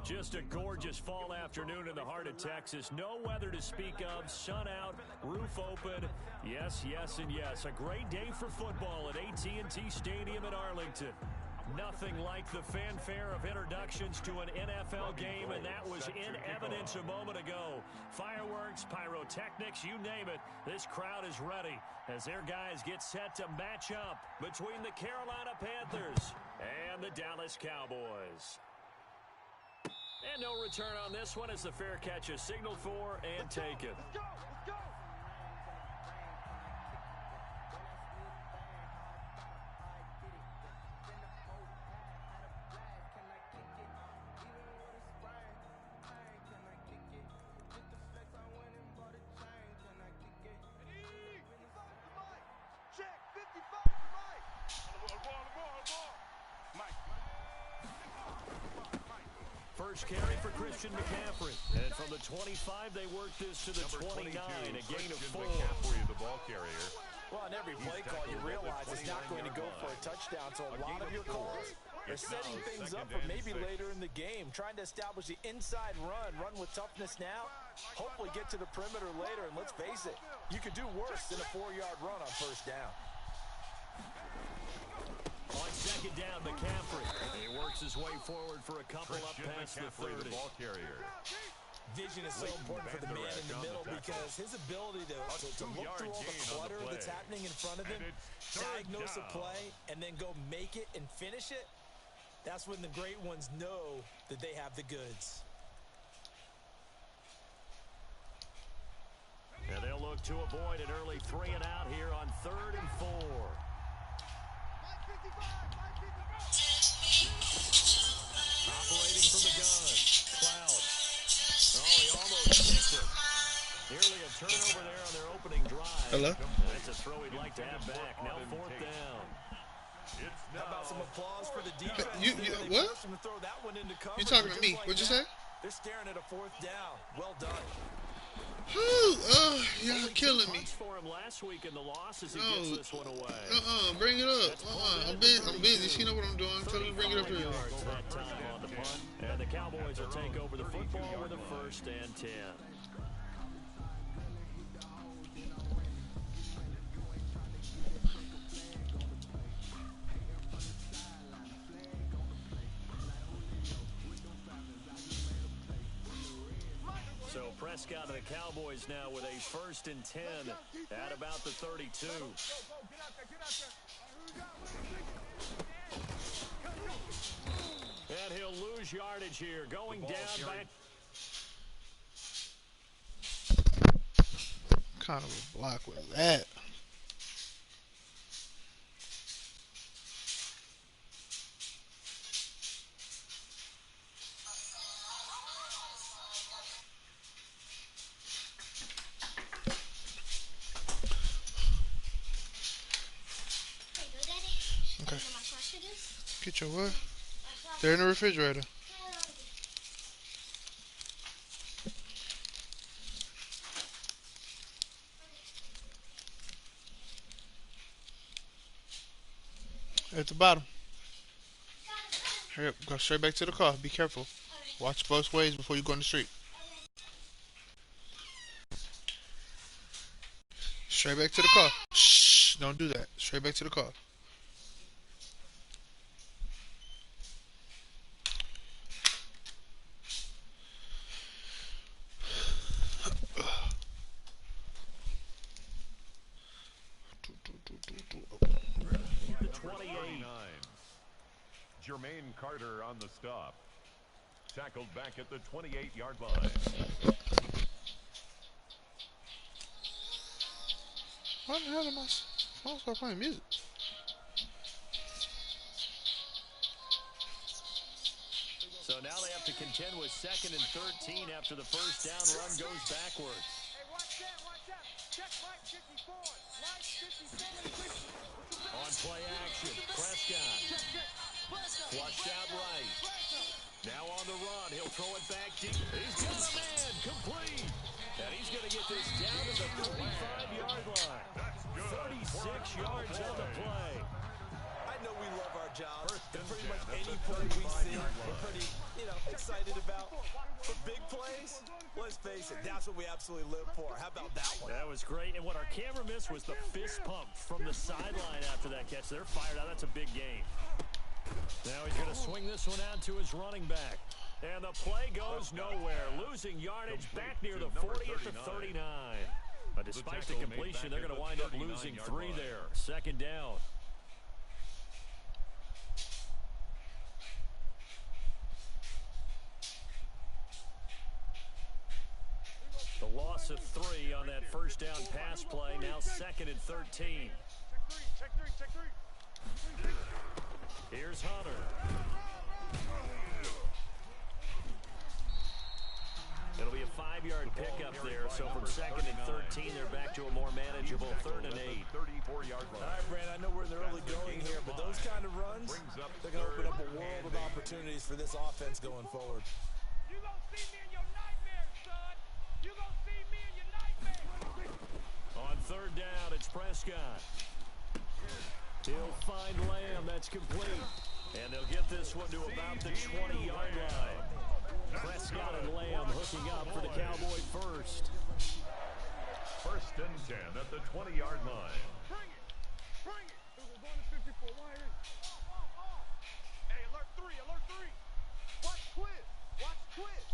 Just a gorgeous fall afternoon in the heart of Texas. No weather to speak of. Sun out, roof open. Yes, yes, and yes. A great day for football at AT&T Stadium in Arlington. Nothing like the fanfare of introductions to an NFL game, and that was in evidence a moment ago. Fireworks, pyrotechnics, you name it. This crowd is ready as their guys get set to match up between the Carolina Panthers and the Dallas Cowboys. And no return on this one as the fair catch is signaled for and taken. Let's go! Let's go! First carry for Christian McCaffrey. And from the 25, they work this to the 29, a gain of 4. McCaffrey, the ball carrier. Well, on every play call, you realize it's not going to go for a touchdown. So a lot of your calls are setting things up for maybe later in the game, trying to establish the inside run with toughness now, hopefully get to the perimeter later. And let's face it, you could do worse than a 4-yard run on first down. On second down, McCaffrey. He works his way forward for a couple up past the 30. The ball carrier. Vision is so important for the man in the middle because his ability to look through all the clutter that's happening in front of him, diagnose a play, and then go make it and finish it, that's when the great ones know that they have the goods. And they'll look to avoid an early 3 and out here on 3rd and 4. Operating from the gun, Cloud. Oh, he almost kicked it. Nearly a turnover there on their opening drive. Hello? That's a throw he'd like to have back. Now 4th down. How about some applause for the defense? What? You talking to me? What'd you say? They're staring at a 4th down. Well done. Y'all killing me. For him last week in the loss as he gets this one away. Bring it up. I'm busy. You know what I'm doing. Tell me to bring it up here. That time on the punt. And the Cowboys will take over the football with a 1st and 10. So Prescott and the Cowboys now with a 1st and 10 at about the 32. And he'll lose yardage here. Going down back. Kind of a block with that. Okay. Get your what? They're in the refrigerator. At the bottom. Hurry up. Go straight back to the car. Be careful. Watch both ways before you go in the street. Straight back to the car. Shh. Don't do that. Straight back to the car. Jermaine Carter on the stop. Tackled back at the 28-yard line. Why the hell am I phone start playing music? So now they have to contend with 2nd and 13 after the first down run goes backwards. Hey, watch out. Check right 54. Right 57. On play action, Prescott. Flushed out right. Now on the run, he'll throw it back deep. He's got a man, complete. And he's going to get this down to the 35-yard line. 36 yards on the play. I know we love our job. And pretty much any play we see, we're pretty, excited about. For big plays, let's face it, that's what we absolutely live for. How about that one? That was great. And what our camera missed was the fist pump from the sideline after that catch. They're fired out. That's a big game. Now he's going to swing this one out to his running back. And the play goes nowhere. Losing yardage back near the 40 at the 39. But despite the completion, they're going to wind up losing 3 there. Second down. The loss of 3 on that first down pass play. Now 2nd and 13. Check three. Here's Hunter. It'll be a 5-yard pickup there. So from 2nd and 13, they're back to a more manageable 3rd and 8. 34-yard line. All right, Brand, I know we're in the early going here, but those kind of runs, they're going to open up a world of opportunities for this offense going forward. You gonna see me in your nightmares, son. You gonna see me in your nightmares. On 3rd down, it's Prescott. He'll find Lamb. That's complete. And they'll get this one to about the 20-yard line. Prescott and Lamb hooking up for the Cowboy first. 1st and 10 at the 20-yard line. Bring it. We're going to 54. Why is it? Hey, alert 3. Watch twist.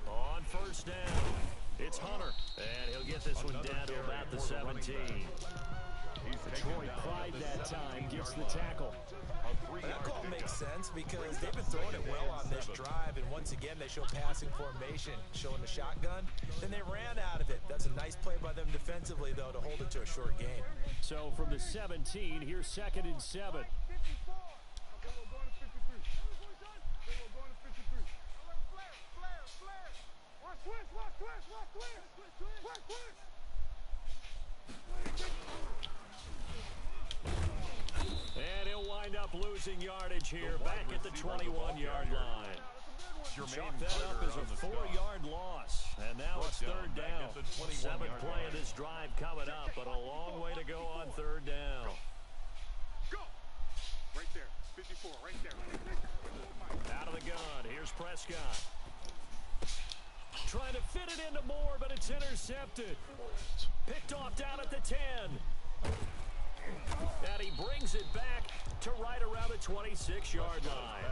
On 1st down, it's Hunter. And he'll get this one down to about the 17. Detroit Pride that time gets the tackle. That call makes sense because they've been throwing it well on this drive, and once again they show passing formation, showing the shotgun. Then they ran out of it. That's a nice play by them defensively, though, to hold it to a short game. So from the 17, here's 2nd and 7. 54. Okay, we're going to 53. We're going to 53. Flare. Watch twist. And he'll wind up losing yardage here back at the 21-yard line. Chalk that up as a 4-yard loss. And now it's 3rd down. 7th play of this drive coming up, but a long way to go on 3rd down. Go. Right there. 54. Right there. Out of the gun. Here's Prescott. Trying to fit it into Moore, but it's intercepted. Picked off down at the 10. And he brings it back to right around the 26-yard line.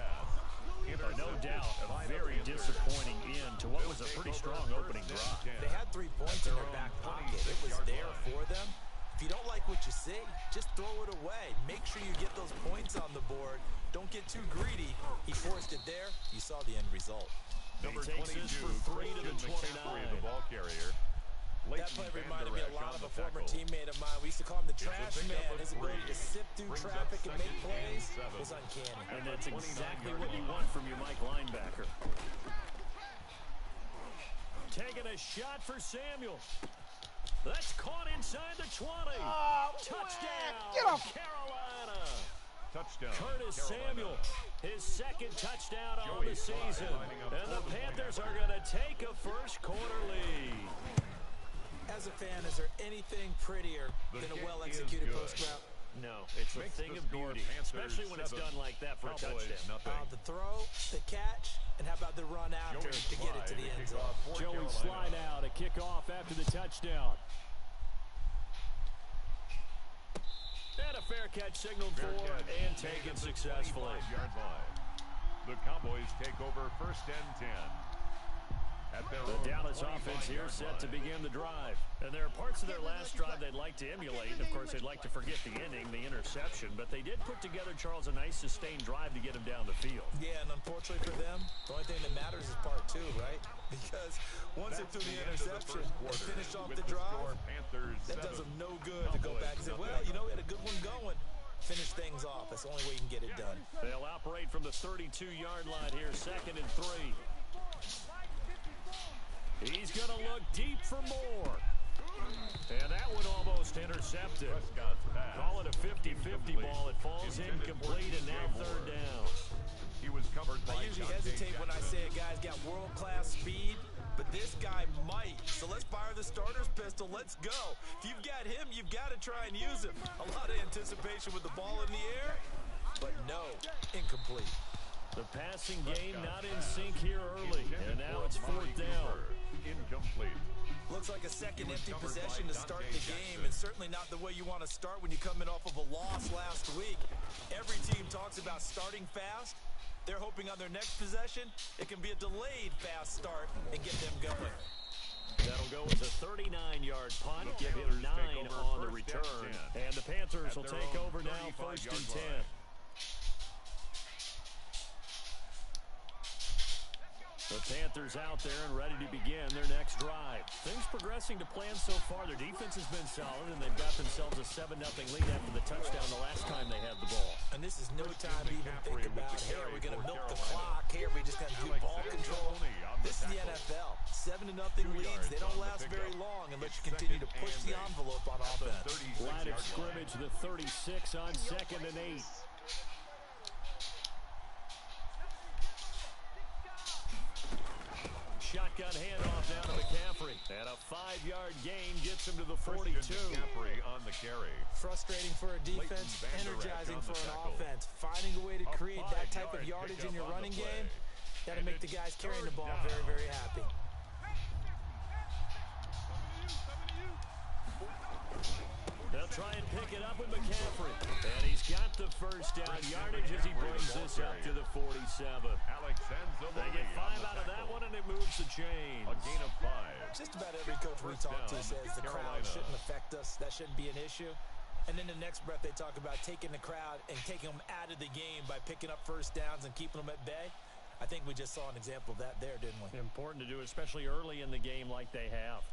No doubt, a very disappointing end to what was a pretty strong opening drive. They had 3 points in their back pocket. It was there for them. If you don't like what you see, just throw it away. Make sure you get those points on the board. Don't get too greedy. He forced it there. You saw the end result. Number He takes 22, this for 3 to the 29. the ball carrier. That play reminded me a lot of a former teammate of mine. We used to call him the trash man. His ability to sift through traffic and make plays was uncanny. And that's exactly what you want from your Mike linebacker. Taking a shot for Samuel. That's caught inside the 20. Touchdown, Carolina. Touchdown, Curtis Carolina. Samuel, his 2nd touchdown on the season. And the Panthers are going to take a first-quarter lead. As a fan, is there anything prettier than a well-executed post route? No, it's a thing of beauty, especially when it's done like that for a touchdown. The throw, the catch, and how about the run after to get it to the end zone? Joey slide out, a kickoff after the touchdown. And a fair catch signaled for and taken successfully. The Cowboys take over 1st and 10. The Dallas offense here set to begin the drive. And there are parts of their last drive they'd like to emulate. And, of course, they'd like to forget the inning, the interception. But they did put together, Charles, a nice sustained drive to get him down the field. Yeah, and unfortunately for them, the only thing that matters is part 2, right? Because once they threw the interception and finished off the drive, that does them no good to go back and say, well, we had a good one going. Finish things off. That's the only way you can get it done. They'll operate from the 32-yard line here, 2nd and 3. He's going to look deep for Moore. And that one almost intercepted. Call it a 50-50 ball. It falls incomplete, and now 3rd down. He was covered by I usually hesitate when I say a guy's got world-class speed, but this guy might. So let's fire the starter's pistol. Let's go. If you've got him, you've got to try and use him. A lot of anticipation with the ball in the air, but no, incomplete. The passing game not in sync here early, and now it's fourth down. Incomplete. Looks like a second empty possession to start the game, and certainly not the way you want to start when you're coming off of a loss last week. Every team talks about starting fast. They're hoping on their next possession, it can be a delayed fast start and get them going. That'll go as a 39-yard punt, give him 9 on the return. And the Panthers will take over now, first and 10. The Panthers out there and ready to begin their next drive. Things progressing to plan so far. Their defense has been solid, and they've got themselves a 7-0 lead after the touchdown the last time they had the ball. And this is no time to even think about, hey, are we going to milk the clock? Hey, are we just going to do ball control? This is the NFL. 7-0 leads. They don't last very long unless you continue to push the envelope on offense. Line of scrimmage, the 36 on 2nd and 8. Shotgun handoff down to McCaffrey. And a 5-yard gain gets him to the 42. McCaffrey on the carry. Frustrating for a defense, energizing for an offense. Finding a way to create that type of yardage in your running game, that'll make the guys carrying the ball very, very happy. They'll try and pick it up with McCaffrey. And he's got the first down yardage as he brings this up to the 47. They get 5 out of that one, and it moves the chains. A gain of 5. Just about every coach we talk to says the crowd shouldn't affect us. That shouldn't be an issue. And then the next breath, they talk about taking the crowd and taking them out of the game by picking up first downs and keeping them at bay. I think we just saw an example of that there, didn't we? Important to do, especially early in the game like they have.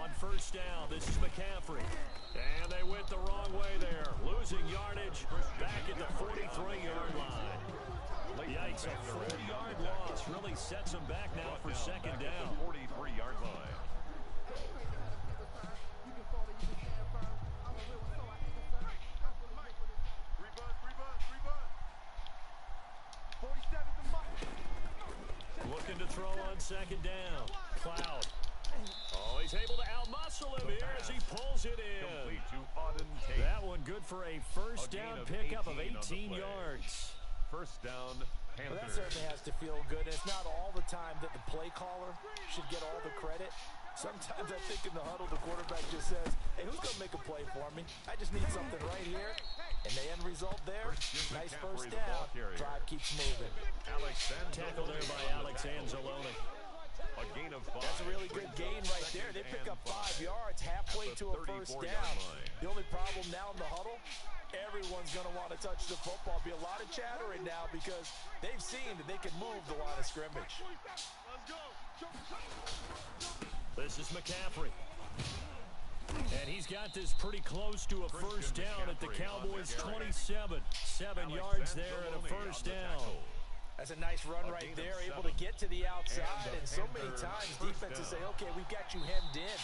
On first down, this is McCaffrey. And they went the wrong way there. Losing yardage back at the 43-yard line. Yikes, a 4-yard loss really sets them back now for second down. 43-yard line. Looking to throw on second down. Cloud. Oh, he's able to outmuscle him here as he pulls it in. That one good for a first down pickup of 18 yards. First down, Panthers. Well, that certainly has to feel good. It's not all the time that the play caller should get all the credit. Sometimes I think in the huddle, the quarterback just says, hey, who's going to make a play for me? I just need something right here. And the end result there, nice first down. Drive keeps moving. Tackled there by Alex Anzalone. A gain of 5. That's a really good gain right there. They pick up 5 yards halfway to a first down. The only problem now in the huddle, everyone's going to want to touch the football. Be a lot of chattering now because they've seen that they can move the line of scrimmage. This is McCaffrey. And he's got this pretty close to a first down at the Cowboys' 27. 7 yards there and a first down. That's a nice run right there, able to get to the outside. And so many times defenses say, okay, we've got you hemmed in.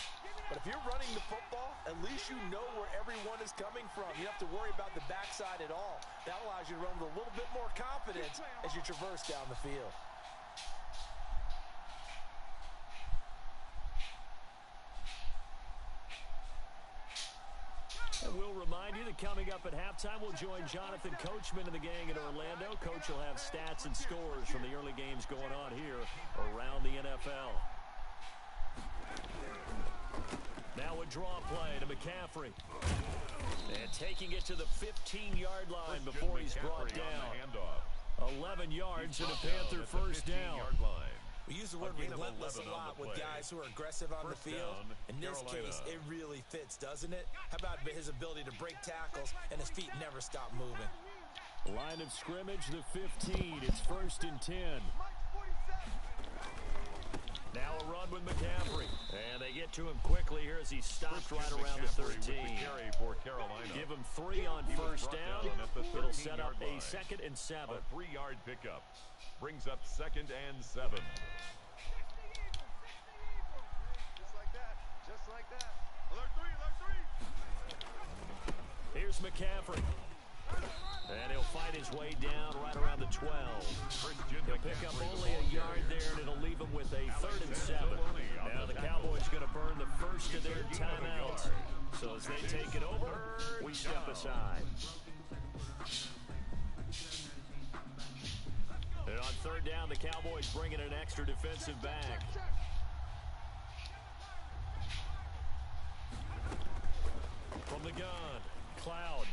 But if you're running the football, at least you know where everyone is coming from. You don't have to worry about the backside at all. That allows you to run with a little bit more confidence as you traverse down the field. And we'll remind you that coming up at halftime, we'll join Jonathan Coachman and the gang in Orlando. Coach will have stats and scores from the early games going on here around the NFL. Now a draw play to McCaffrey. And taking it to the 15-yard line before he's brought down. 11 yards and a Panther first down. We use the word relentless a lot with guys who are aggressive on the field. In this case, it really fits, doesn't it? How about his ability to break tackles and his feet never stop moving? Line of scrimmage, the 15. It's first and 10. Now a run with McCaffrey. And they get to him quickly here as he stops right around the 13. Give him 3 on first down. It'll set up a 2nd and 7. A 3-yard pickup. Brings up 2nd and 7. Just like that. Alert 3, alert 3. Here's McCaffrey. And he'll fight his way down right around the 12. He'll pick up only a yard there, and it'll leave him with a 3rd and 7. Now the Cowboys going to burn the first of their timeouts. So as they take it over, we step aside. And on 3rd down, the Cowboys bring in an extra defensive back. From the gun, Cloud.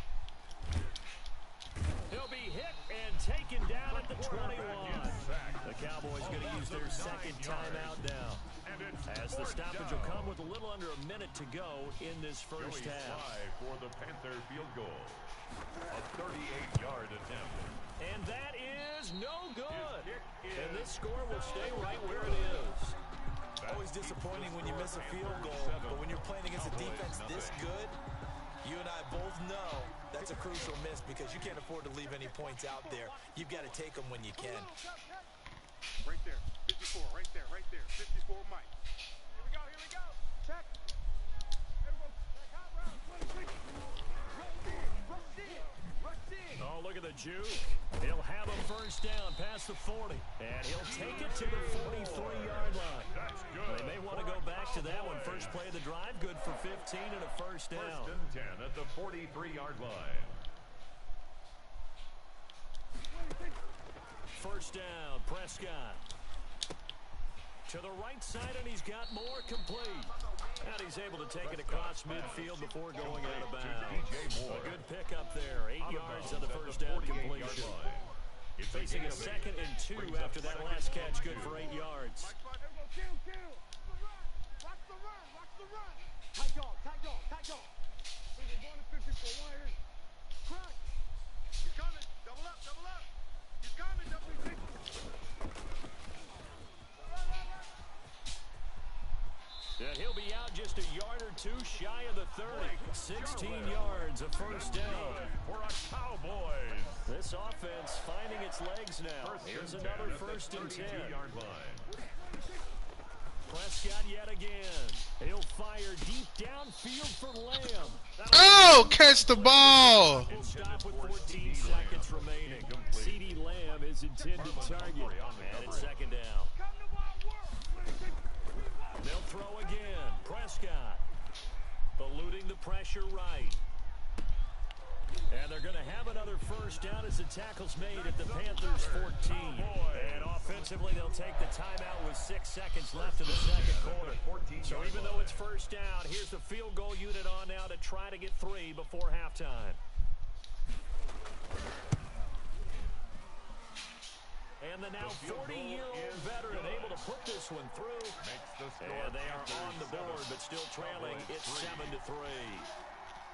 He'll be hit and taken down at the 21. The Cowboys going to use their 2nd timeout now, as the stoppage will come with a little under a minute to go in this first half. For the Panther field goal, a 38-yard attempt. And that is no good. And this score will stay right where it is. Always disappointing when you miss a field goal, but when you're playing against a defense this good, you and I both know that's a crucial miss because you can't afford to leave any points out there. You've got to take them when you can. Right there, 54, right there, 54, Mike. Here we go, check. Everyone, hot round, 26. Rush in. Oh, look at the juke. He'll have a first down past the 40, and he'll take it to the 43-yard line. That's good. They may want to go back to that one. First play of the drive, good for 15 and a first down. 1st and 10 at the 43-yard line. First down, Prescott. To the right side, and he's got more complete. And he's able to take it across midfield before going out of bounds. A good pickup there. 8 yards on the first down completion. Facing a 2nd and 2 after that last catch, good for 8 yards. Watch the run. Tight dog. We're going to 54, wide in. Crack. He's coming, double up. He's coming, double up. And he'll be out just a yard or two shy of the 30. 16 yards, a first down. For our Cowboys. This offense finding its legs now. Here's another 1st and 10. 32-yard line. Prescott yet again. He'll fire deep downfield for Lamb. Oh, catch the ball. We'll stop with 14 seconds remaining. CeeDee Lamb is intended target. And it's 2nd down. They'll throw again. Prescott eluding the pressure right. And they're going to have another first down as the tackle's made at the Panthers 14. And offensively, they'll take the timeout with 6 seconds left in the 2nd quarter. So even though it's first down, here's the field goal unit on now to try to get 3 before halftime. And the now 40-year-old veteran able to put this one through. And they are on the board, but still trailing. It's 7-3.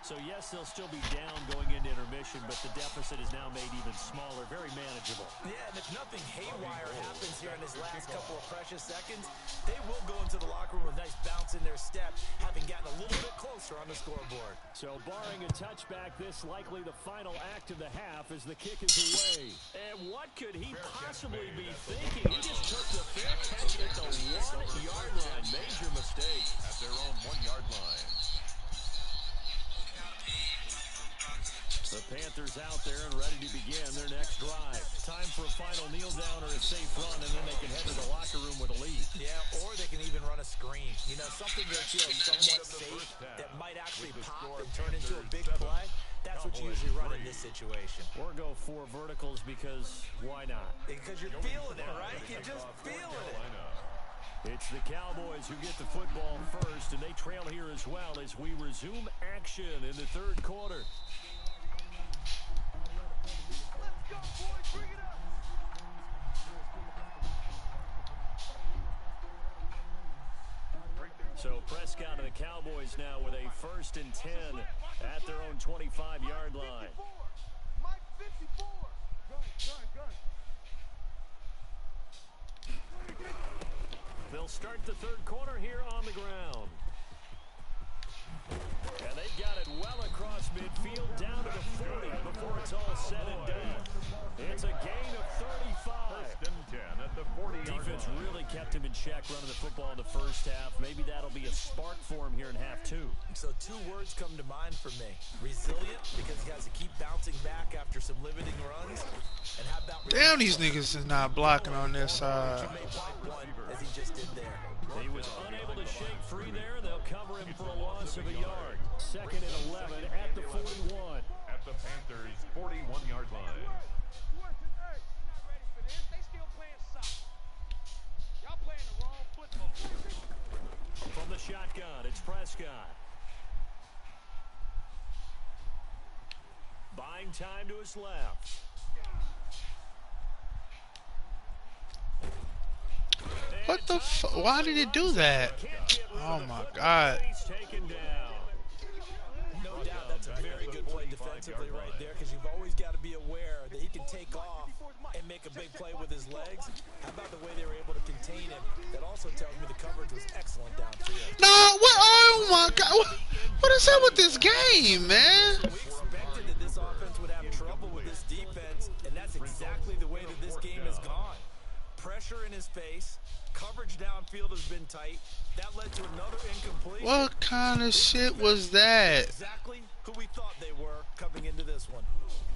So, yes, they'll still be down going into intermission, but the deficit is now made even smaller, very manageable. Yeah, and if nothing haywire happens here in this last couple of precious seconds, they will go into the locker room with a nice bounce in their step, having gotten a little bit closer on the scoreboard. So, barring a touchback, this likely the final act of the half as the kick is away. And what could he possibly be thinking? He just took the fair catch at the 1-yard line. Major mistake. At their own 1-yard line. The Panthers out there and ready to begin their next drive. Time for a final kneel down or a safe run, and then they can head to the locker room with a lead. Yeah, or they can even run a screen. You know, something that feels somewhat safe that might actually pop and turn into a big play. That's what you usually run in this situation. Or go 4 verticals because why not? Because you're feeling it, right? You're just feeling it. It's the Cowboys who get the football first, and they trail here as well as we resume action in the 3rd quarter. Let's go, boys, bring it up. So Prescott and the Cowboys now with a 1st and 10 at their own 25-yard line. Mike 54. Gun. They'll start the 3rd quarter here on the ground. And they've got it well across midfield down to the 40 before it's all said and done. It's a gain of 35. 1st and 10 at the 40-yard line. Defense really kept him in in check running the football in the first half. Maybe that'll be a spark for him here in half two. So 2 words come to mind for me. Resilient, because he has to keep bouncing back after some limiting runs. And how about Damn, these niggas is not blocking on this side. as he just did there. He was unable to shake free there. They'll cover him for a loss of a yard. 2nd and 11 at the 41. At the Panthers' 41-yard line. From the shotgun, it's Prescott. Buying time to his left. What the why did it do that? Oh my God. No doubt that's a very good play defensively right there, because you've always got to be aware that he can take off and make a big play with his legs. How about the way they were able to contain him? That also tells me the coverage was excellent downfield. No, what? Oh my God. What is up with this game, man? We expected that this offense would have trouble with this defense, and that's exactly the way that this game has gone. Pressure in his face. Coverage downfield has been tight. That led to another incomplete. What kind of shit was that? Exactly who we thought they were coming into this one.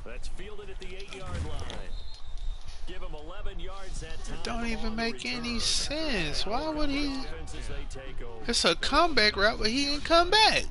That's fielded at the 8-yard line. Give him 11 yards that time. It don't even make any sense. Why would he? Offenses they take over. It's a comeback route, but he didn't come back.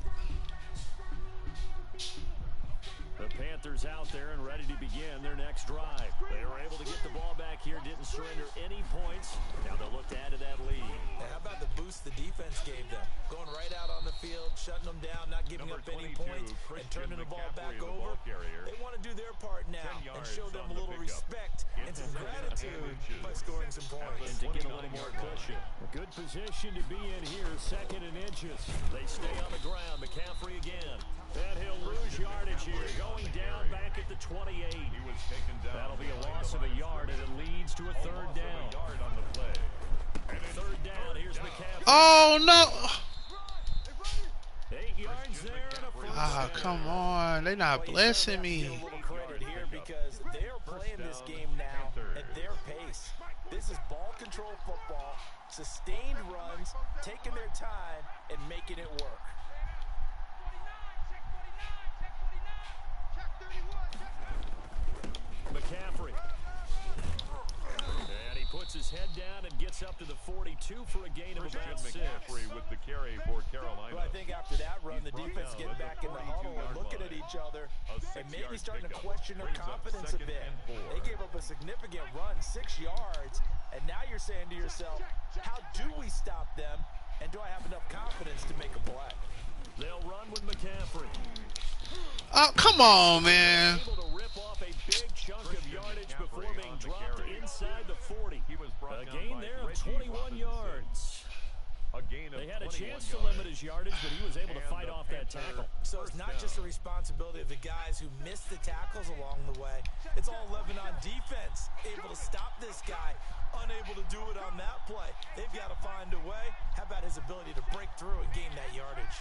The Panthers out there and ready to begin their next drive. They were able to get the ball back here, didn't surrender any points. Now they'll look to add to that lead. And how about the boost the defense gave them? Going right out on the field, shutting them down, not giving up any points, and turning the ball back over. They want to do their part now and show them a little respect and some gratitude by scoring some points. And to get a little more cushion. A good position to be in here, 2nd and inches. They stay on the ground. McCaffrey again. And he'll lose yardage here. Going down back at the 28. He was taken down. That'll be a loss of a yard, and it leads to a 3rd down. Yard on the play. 3rd down. Here's McCaffrey. Oh no! 8 yards there and a first Ah, down. come on. They not blessing me. Give a little credit here because they're playing this game now at their pace. This is ball control football, sustained runs, taking their time and making it work. McCaffrey. And he puts his head down and gets up to the 42 for a gain of about 6. McCaffrey with the carry for Carolina. Well, I think after that run, the defense getting back in the huddle and looking at each other and maybe starting to question their confidence a bit. They gave up a significant run, 6 yards, and now you're saying to yourself, how do we stop them, and do I have enough confidence to make a play? They'll run with McCaffrey. Oh, come on, man. Able to rip off a big chunk of yardage before being dropped inside the 40. A gain there of 21 yards. A gain of They had a 21 chance to yards. limit his yardage, but he was able to fight off that tackle. So it's not just a responsibility of the guys who missed the tackles along the way. It's all Lebanon defense, able to stop this guy, unable to do it on that play. They've got to find a way. How about his ability to break through and gain that yardage?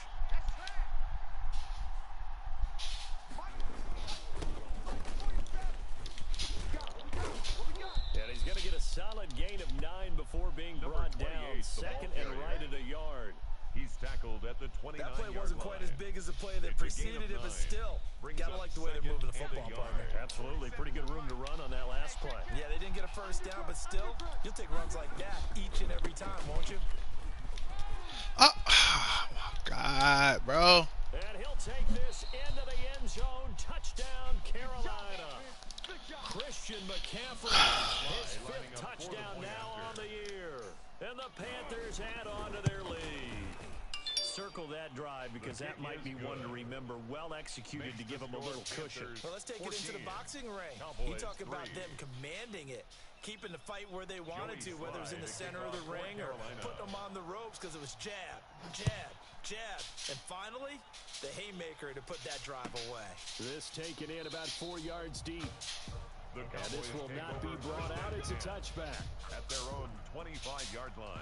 And he's going to get a solid gain of 9 before being brought down. 2nd and right at a yard. He's tackled at the 29-yard line. That play wasn't quite as big as the play that preceded it, but still, gotta like the way they're moving the football, partner. Absolutely. Pretty good room to run on that last play. Yeah, they didn't get a first down, but still, you'll take runs like that each and every time, won't you? Oh, my God, bro. And he'll take this into the end zone. Touchdown, Carolina. Christian McCaffrey, his 5th touchdown now on the year. And the Panthers add on to their lead. Circle that drive because that might be one to remember. Well executed to give them a little cushion. Well, let's take it into the boxing ring. You talk about them commanding it, keeping the fight where they wanted to, whether it was in the center of the ring or putting them on the ropes because it was jab, jab, jab. And finally, the haymaker to put that drive away. This taken in about 4 yards deep. The And this will not be brought out. It's a touchback. at their own 25-yard line.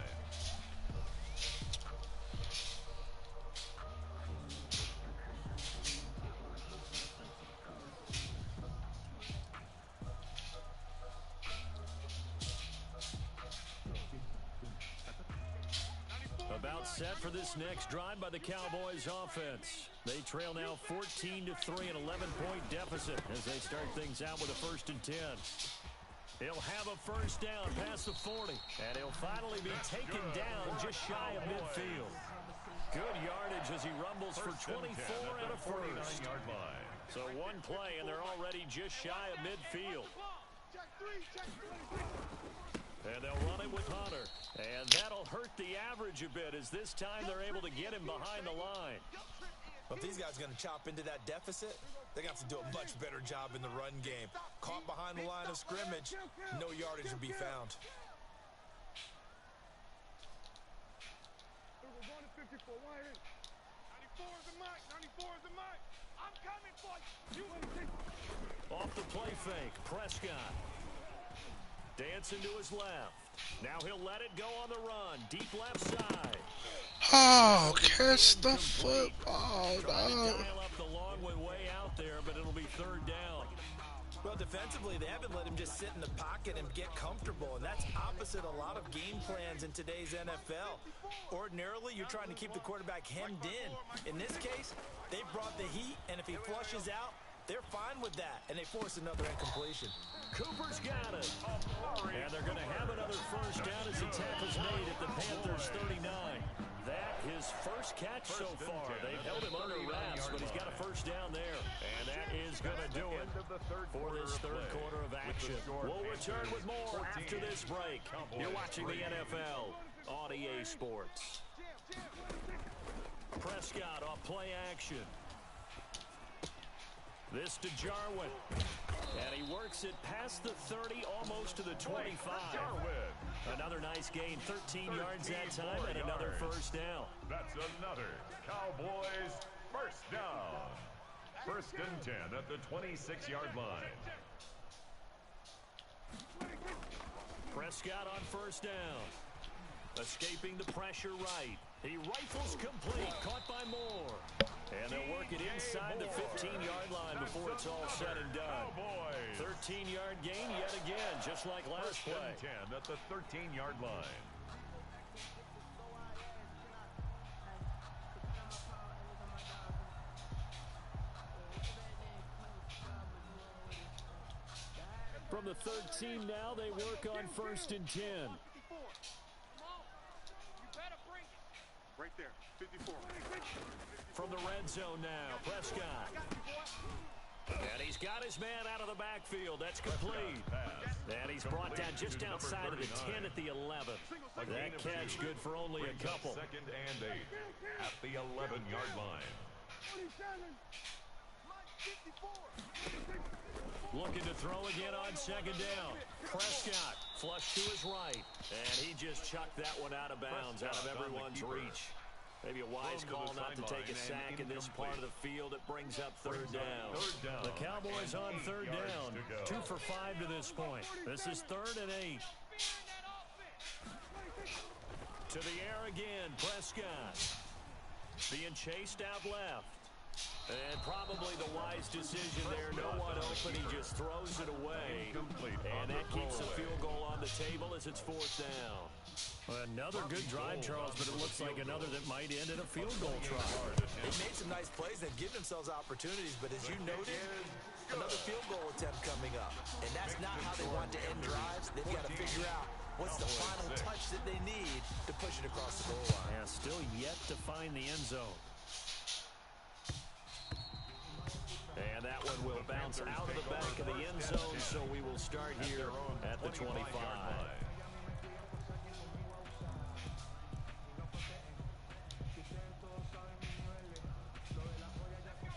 At set for this next drive by the Cowboys offense. They trail now 14-3, an 11-point deficit as they start things out with a 1st and 10. He'll have a first down past the 40, and he'll finally be taken down just shy of midfield. Good yardage as he rumbles for 24 and a first. So one play, and they're already just shy of midfield. And they'll run it with Hunter. And that'll hurt the average a bit as this time they're able to get him behind the line. Well, if these guys are going to chop into that deficit, they're going to have to do a much better job in the run game. Caught behind the line of scrimmage, no yardage will be found. Off the play fake, Prescott. Dancing to his left. Now he'll let it go on the run. Deep left side. Oh, catch the football, dog. Dial up the long way out there, but it'll be 3rd down. Well, defensively, they haven't let him just sit in the pocket and get comfortable, and that's opposite a lot of game plans in today's NFL. Ordinarily, you're trying to keep the quarterback hemmed in. In this case, they brought the heat, and if he flushes out, they're fine with that, and they force another incompletion. Cooper's got it. And they're going to have another first down as the tackle's made at the Panthers' 39. That his first catch so far. They've held him under wraps, but he's got a first down there. And that is going to do it for this 3rd quarter of action. We'll return with more after this break. You're watching the NFL on EA Sports. Prescott off play action. This to Jarwin. And he works it past the 30, almost to the 25. Another nice gain, 13 yards that time, and another first down. That's another Cowboys first down. 1st and 10 at the 26-yard line. Prescott on first down. Escaping the pressure right. He rifles complete, caught by Moore. And they'll work it inside the 15-yard line before it's all said and done. 13-yard gain yet again, just like last play. 10 at the 13-yard line. From the 13 now, they work on 1st and 10. Right there, 54. From the red zone now, Prescott. And he's got his man out of the backfield. That's complete. And he's brought down just outside of the 10 at the 11. That catch good for only a couple. 2nd and 8 at the 11-yard line. Looking to throw again on 2nd down. Prescott flush to his right. And he just chucked that one out of bounds, out of everyone's reach. Maybe a wise call not to take a sack in this part of the field. It brings up 3rd down. The Cowboys on 3rd down. 2 for 5 to this point. This is 3rd and 8. To the air again, Prescott. Being chased out left. And probably the wise decision there. No one open. He just throws it away. And that keeps the field goal on the table as it's 4th down. Another good drive, Charles, but it looks like another that might end in a field goal try. They've made some nice plays. They've given themselves opportunities, but as you noted, another field goal attempt coming up. And that's not how they want to end drives. They've got to figure out what's the final touch that they need to push it across the goal line. Yeah, still yet to find the end zone. And that one will bounce out of the back of the end zone, so we will start here at the 25.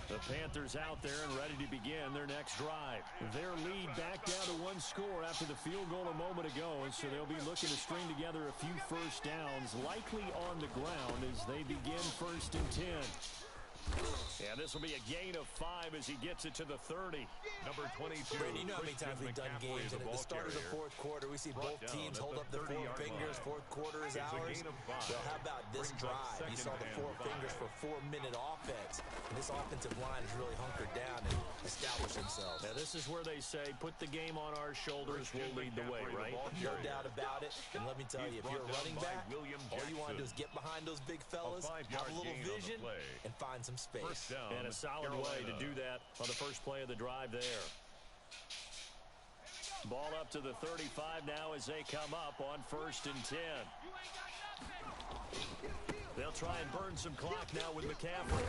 The Panthers out there and ready to begin their next drive. Their lead back down to 1 score after the field goal a moment ago, so they'll be looking to string together a few first downs, likely on the ground as they begin 1st and 10. And this will be a gain of 5 as he gets it to the 30. Number 22. Brady, you know how many times we've done games, and at the start of the 4th quarter, we see both teams hold up their 4 fingers. 4th quarter is ours. Well, how about this drive? You saw the 4 fingers for 4-minute offense. And this this offensive line has really hunkered down and established themselves. Now, this is where they say, put the game on our shoulders, we'll lead the way, right? No doubt about it. And let me tell you, if you're a running back, all you want to do is get behind those big fellas, have a little vision, and find some space. And a solid way to do that on the first play of the drive there. Ball up to the 35 now as they come up on 1st and 10. They'll try and burn some clock now with McCaffrey.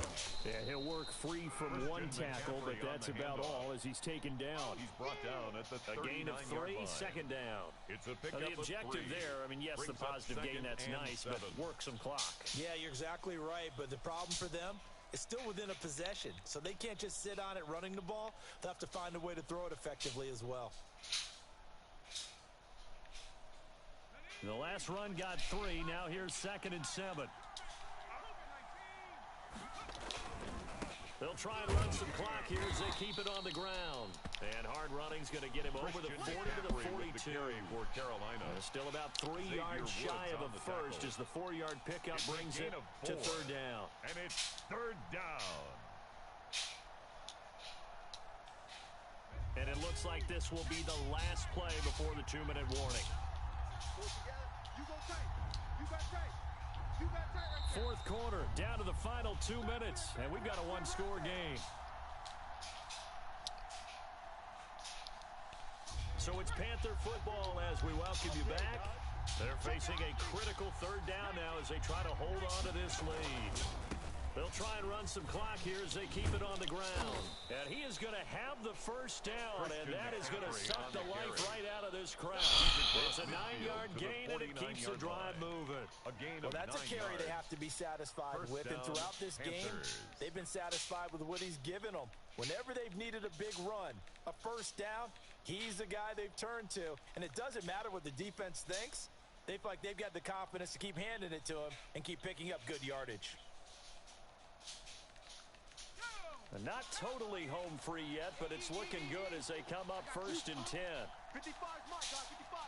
Yeah, he'll work free from one tackle, but that's about all as he's taken down. He's brought down at the A gain of 3, second down. It's a Now, the objective there, I mean, yes, the positive gain, that's nice, but work some clock. Yeah, you're exactly right, but the problem for them is still within a possession, so they can't just sit on it running the ball. They'll have to find a way to throw it effectively as well. The last run got 3. Now here's 2nd and 7. They'll try and run some clock here as they keep it on the ground. And hard running's going to get him over the 40 to the 42. For Carolina. Still about 3 yards shy of a first as the 4-yard pickup brings it to 3rd down. And it's 3rd down. And it looks like this will be the last play before the 2-minute warning. You go tight. You got tight. You got tight right there. 4th quarter, down to the final 2 minutes, and we've got a 1-score game. So it's Panther football as we welcome you back. They're facing a critical 3rd down now as they try to hold on to this lead. They'll try and run some clock here as they keep it on the ground. And he is going to have the first down, and that is going to suck the life right out of this crowd. It's a 9-yard gain, and it keeps the drive moving. Well, that's a carry they have to be satisfied with, and throughout this game, they've been satisfied with what he's given them. Whenever they've needed a big run, a first down, he's the guy they've turned to. And it doesn't matter what the defense thinks. They feel like they've got the confidence to keep handing it to him and keep picking up good yardage. Not totally home free yet, but it's looking good as they come up 1st and 10. 55, my God, 55.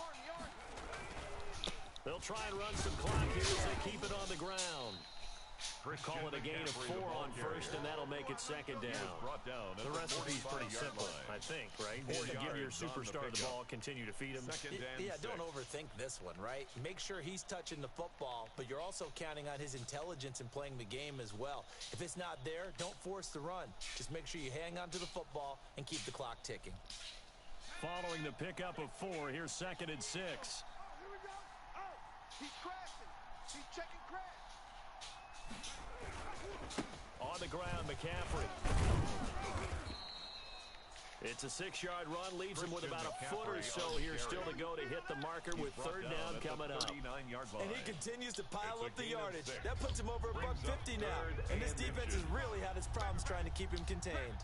Army. They'll try and run some clock here as they keep it on the ground. Call it a gain of 4 on 1st, and that'll make it 2nd down. The recipe's pretty simple, I think, right? Give your superstar the ball, continue to feed him. Yeah, don't overthink this one, right? Make sure he's touching the football, but you're also counting on his intelligence in playing the game as well. If it's not there, don't force the run. Just make sure you hang on to the football and keep the clock ticking. Following the pickup of 4, here's 2nd and 6. Here we go. Oh, he's crashing. He's checking crash. On the ground, McCaffrey. It's a 6-yard run, leaves him with about a foot or so here still to go to hit the marker with 3rd down coming up. And he continues to pile up the yardage. That puts him over $150 now. And this defense has really had its problems trying to keep him contained.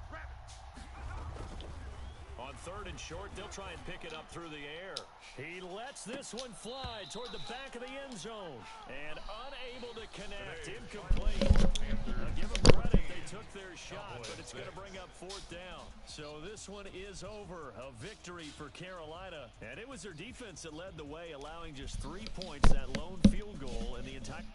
On 3rd and short, they'll try and pick it up through the air. He lets this one fly toward the back of the end zone. And unable to connect. Incomplete. Now give them credit. They took their shot, but it's going to bring up 4th down. So this one is over. A victory for Carolina. And it was their defense that led the way, allowing just 3 points, that lone field goal in the entire...